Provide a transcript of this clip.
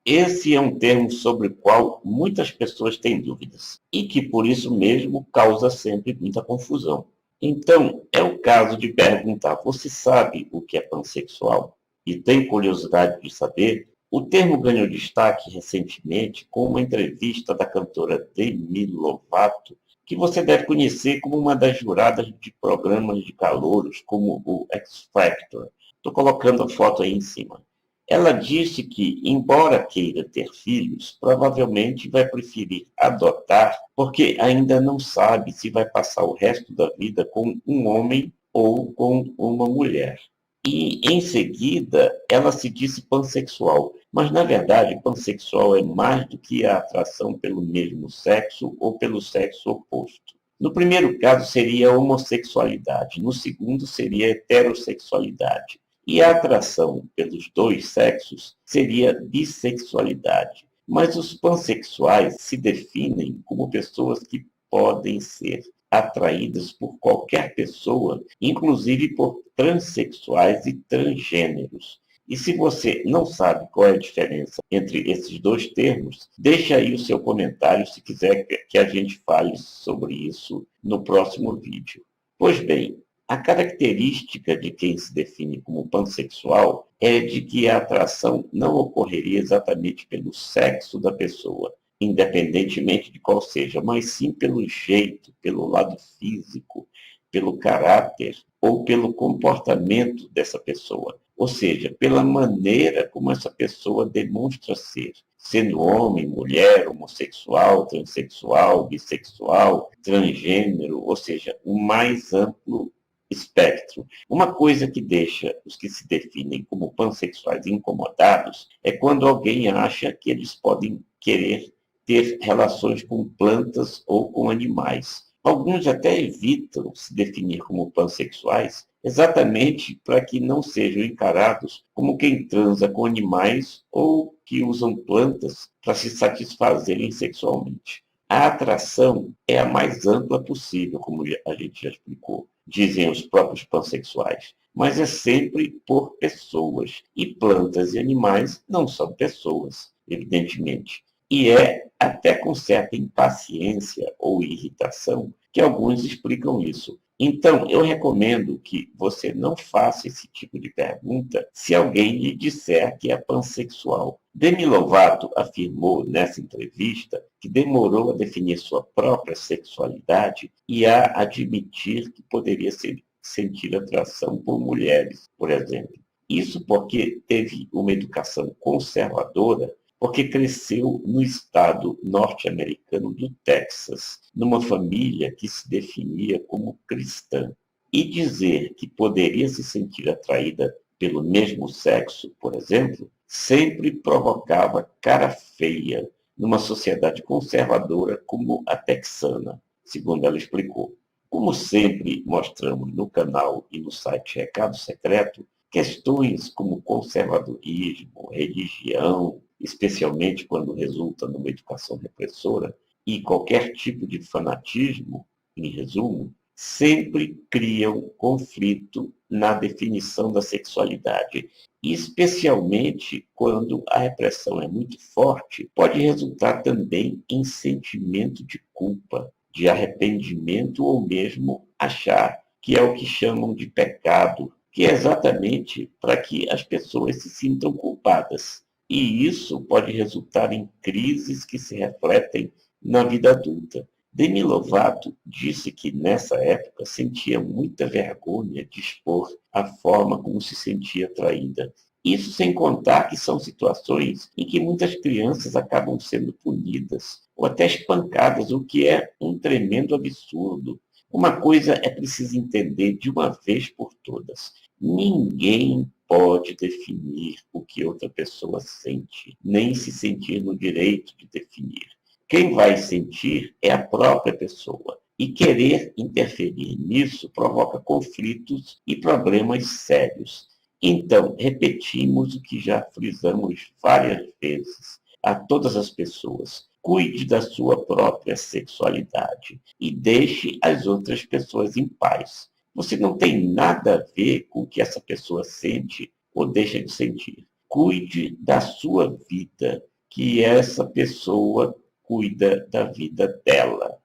Esse é um termo sobre o qual muitas pessoas têm dúvidas e que, por isso mesmo, causa sempre muita confusão. Então, é o caso de perguntar: você sabe o que é pansexual? E tem curiosidade de saber? O termo ganhou destaque recentemente com uma entrevista da cantora Demi Lovato, que você deve conhecer como uma das juradas de programas de calouros, como o X Factor. Estou colocando a foto aí em cima. Ela disse que, embora queira ter filhos, provavelmente vai preferir adotar, porque ainda não sabe se vai passar o resto da vida com um homem ou com uma mulher. E, em seguida, ela se disse pansexual. Mas, na verdade, pansexual é mais do que a atração pelo mesmo sexo ou pelo sexo oposto. No primeiro caso, seria a homossexualidade. No segundo, seria a heterossexualidade. E a atração pelos dois sexos seria bissexualidade. Mas os pansexuais se definem como pessoas que podem ser atraídas por qualquer pessoa, inclusive por transexuais e transgêneros. E se você não sabe qual é a diferença entre esses dois termos, deixa aí o seu comentário se quiser que a gente fale sobre isso no próximo vídeo. Pois bem, a característica de quem se define como pansexual é de que a atração não ocorreria exatamente pelo sexo da pessoa, independentemente de qual seja, mas sim pelo jeito, pelo lado físico, pelo caráter ou pelo comportamento dessa pessoa. Ou seja, pela maneira como essa pessoa demonstra ser, sendo homem, mulher, homossexual, transexual, bissexual, transgênero, ou seja, o mais amplo espectro. Uma coisa que deixa os que se definem como pansexuais incomodados é quando alguém acha que eles podem querer ter relações com plantas ou com animais. Alguns até evitam se definir como pansexuais, exatamente para que não sejam encarados como quem transa com animais ou que usam plantas para se satisfazerem sexualmente. A atração é a mais ampla possível, como a gente já explicou, dizem os próprios pansexuais, mas é sempre por pessoas. E plantas e animais não são pessoas, evidentemente. E é até com certa impaciência ou irritação que alguns explicam isso. Então, eu recomendo que você não faça esse tipo de pergunta se alguém lhe disser que é pansexual. Demi Lovato afirmou nessa entrevista que demorou a definir sua própria sexualidade e a admitir que poderia sentir atração por mulheres, por exemplo. Isso porque teve uma educação conservadora, porque cresceu no estado norte-americano do Texas, numa família que se definia como cristã. E dizer que poderia se sentir atraída pelo mesmo sexo, por exemplo, sempre provocava cara feia numa sociedade conservadora como a texana, segundo ela explicou. Como sempre mostramos no canal e no site Recado Secreto, questões como conservadorismo, religião, especialmente quando resulta numa educação repressora, e qualquer tipo de fanatismo, em resumo, sempre criam conflito na definição da sexualidade. E especialmente quando a repressão é muito forte, pode resultar também em sentimento de culpa, de arrependimento ou mesmo achar que é o que chamam de pecado, que é exatamente para que as pessoas se sintam culpadas. E isso pode resultar em crises que se refletem na vida adulta. Demi Lovato disse que nessa época sentia muita vergonha de expor a forma como se sentia atraída. Isso sem contar que são situações em que muitas crianças acabam sendo punidas ou até espancadas, o que é um tremendo absurdo. Uma coisa é preciso entender de uma vez por todas: ninguém pode definir o que outra pessoa sente, nem se sentir no direito de definir. Quem vai sentir é a própria pessoa. E querer interferir nisso provoca conflitos e problemas sérios. Então, repetimos o que já frisamos várias vezes a todas as pessoas: cuide da sua própria sexualidade e deixe as outras pessoas em paz. Você não tem nada a ver com o que essa pessoa sente ou deixa de sentir. Cuide da sua vida que essa pessoa cuida da vida dela.